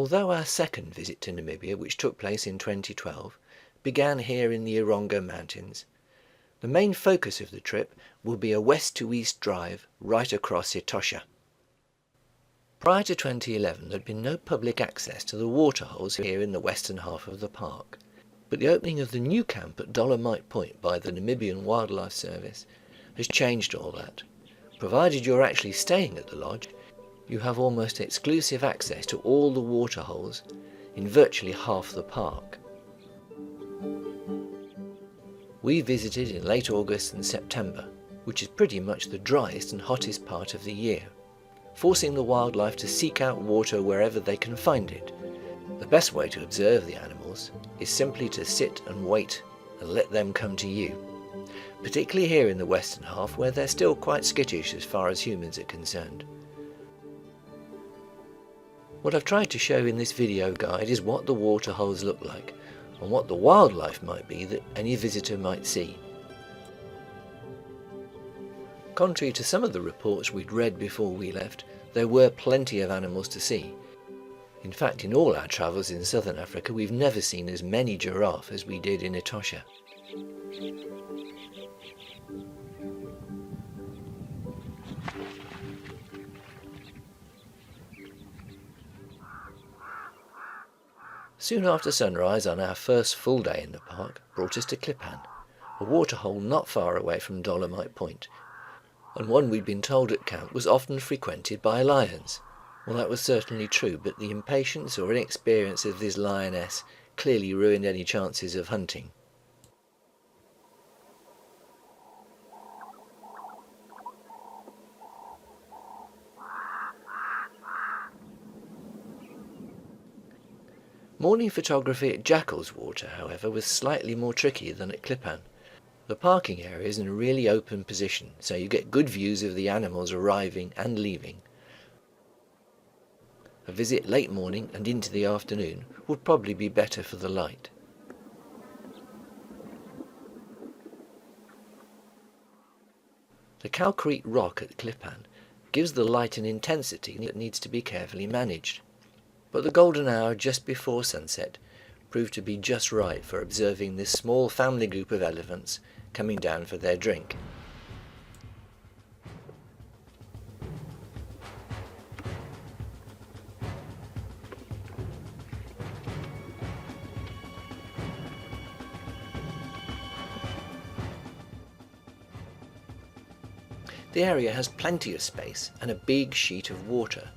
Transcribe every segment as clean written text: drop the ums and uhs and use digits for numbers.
Although our second visit to Namibia, which took place in 2012, began here in the Erongo Mountains, the main focus of the trip will be a west to east drive right across Etosha. Prior to 2011 there had been no public access to the waterholes here in the western half of the park, but the opening of the new camp at Dolomite Point by the Namibian Wildlife Service has changed all that. Provided you're actually staying at the lodge, you have almost exclusive access to all the waterholes in virtually half the park. We visited in late August and September, which is pretty much the driest and hottest part of the year, forcing the wildlife to seek out water wherever they can find it. The best way to observe the animals is simply to sit and wait and let them come to you, particularly here in the western half where they're still quite skittish as far as humans are concerned. What I've tried to show in this video guide is what the waterholes look like and what the wildlife might be that any visitor might see. Contrary to some of the reports we'd read before we left, there were plenty of animals to see. In fact, in all our travels in southern Africa, we've never seen as many giraffe as we did in Etosha. Soon after sunrise on our first full day in the park brought us to Klippan, a waterhole not far away from Dolomite Point, and one we'd been told at camp was often frequented by lions. Well, that was certainly true, but the impatience or inexperience of this lioness clearly ruined any chances of hunting. Morning photography at Jackal's Water, however, was slightly more tricky than at Klippan. The parking area is in a really open position, so you get good views of the animals arriving and leaving. A visit late morning and into the afternoon would probably be better for the light. The calcrete rock at Klippan gives the light an intensity that needs to be carefully managed, but the golden hour just before sunset proved to be just right for observing this small family group of elephants coming down for their drink. The area has plenty of space and a big sheet of water.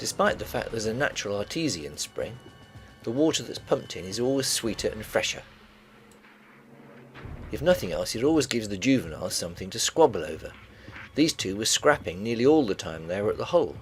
Despite the fact there's a natural artesian spring, the water that's pumped in is always sweeter and fresher. If nothing else, it always gives the juveniles something to squabble over. These two were scrapping nearly all the time they were at the hole.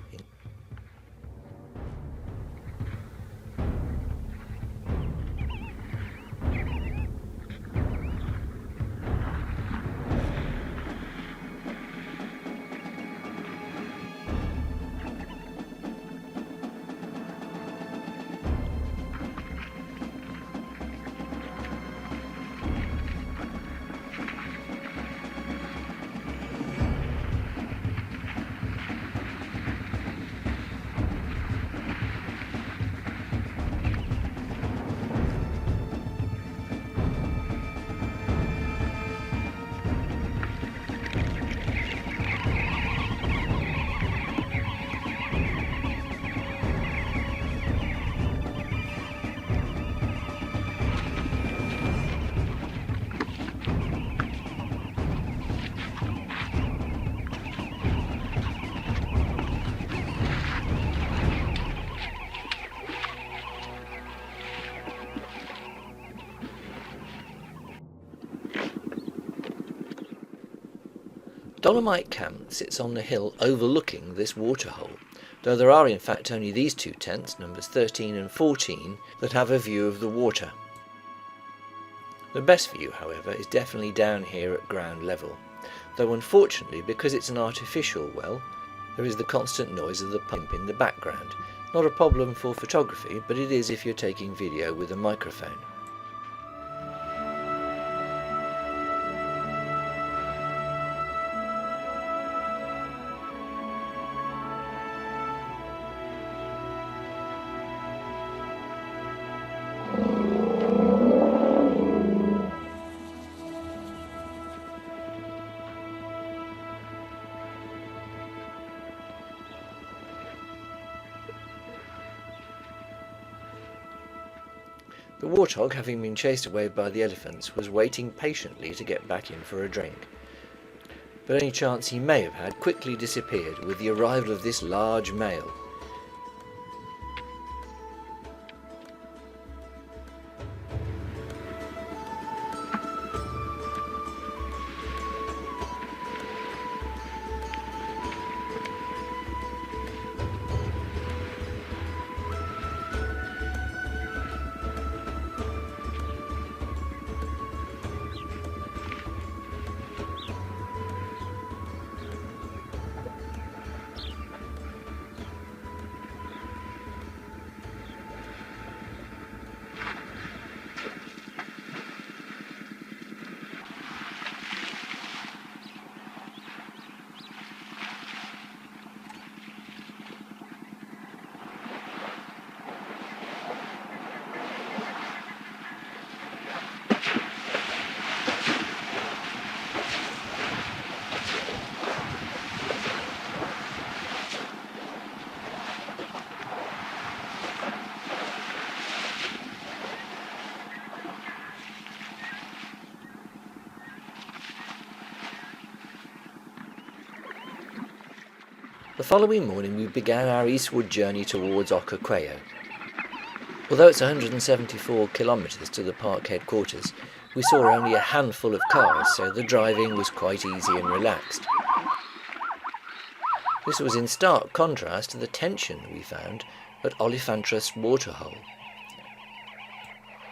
Dolomite Camp sits on the hill overlooking this waterhole, though there are in fact only these two tents, numbers 13 and 14, that have a view of the water. The best view, however, is definitely down here at ground level, though unfortunately, because it's an artificial well, there is the constant noise of the pump in the background. Not a problem for photography, but it is if you're taking video with a microphone. The warthog, having been chased away by the elephants, was waiting patiently to get back in for a drink. But any chance he may have had quickly disappeared with the arrival of this large male. The following morning we began our eastward journey towards Okaquayo. Although it's 174 kilometres to the park headquarters, we saw only a handful of cars, so the driving was quite easy and relaxed. This was in stark contrast to the tension we found at Oliphantros waterhole.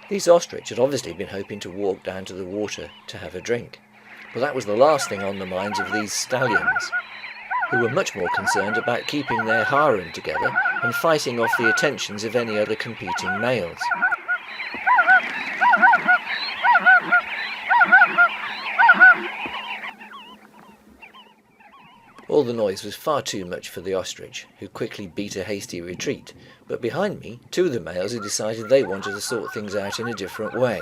These ostrich had obviously been hoping to walk down to the water to have a drink, but that was the last thing on the minds of these stallions, who were much more concerned about keeping their harem together and fighting off the attentions of any other competing males. All the noise was far too much for the ostrich, who quickly beat a hasty retreat, but behind me, two of the males had decided they wanted to sort things out in a different way.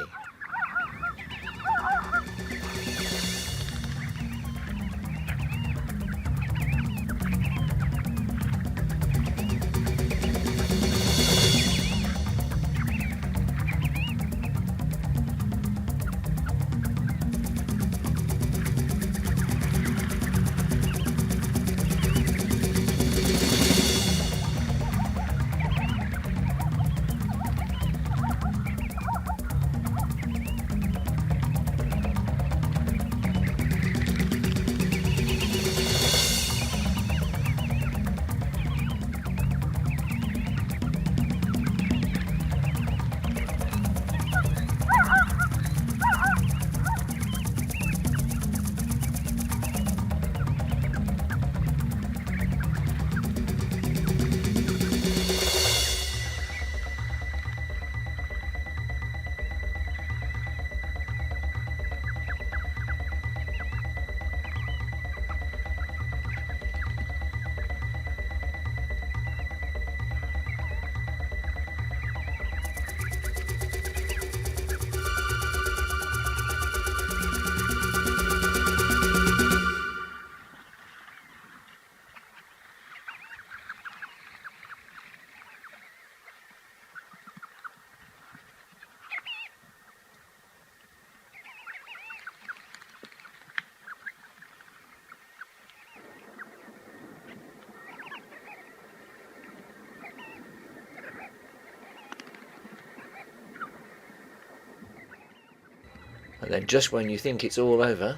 And then just when you think it's all over,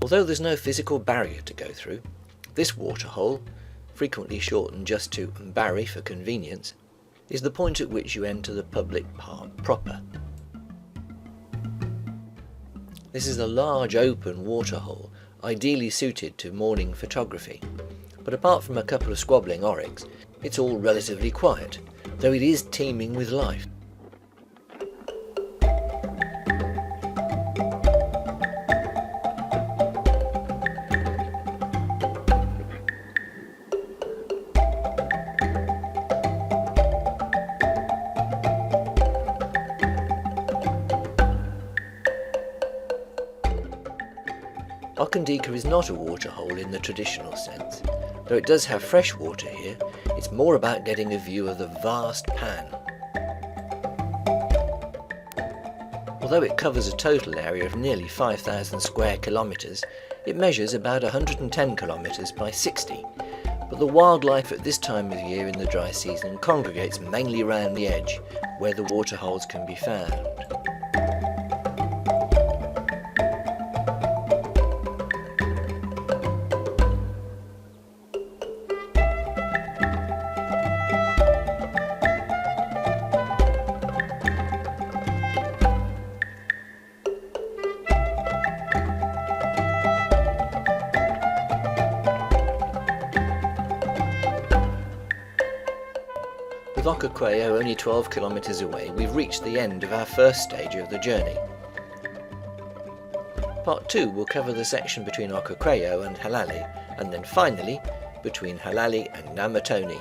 although there's no physical barrier to go through, this waterhole, frequently shortened just to Mbari for convenience, is the point at which you enter the public park proper. This is a large open waterhole, ideally suited to morning photography, but apart from a couple of squabbling oryx, it's all relatively quiet, though it is teeming with life. Okandika is not a waterhole in the traditional sense. Though it does have fresh water here, it's more about getting a view of the vast pan. Although it covers a total area of nearly 5,000 square kilometres, it measures about 110 kilometres by 60, but the wildlife at this time of year in the dry season congregates mainly around the edge, where the waterholes can be found. With Okakwayo only 12 kilometres away, we've reached the end of our first stage of the journey. Part 2 will cover the section between Okakwayo and Halali, and then finally between Halali and Namatoni.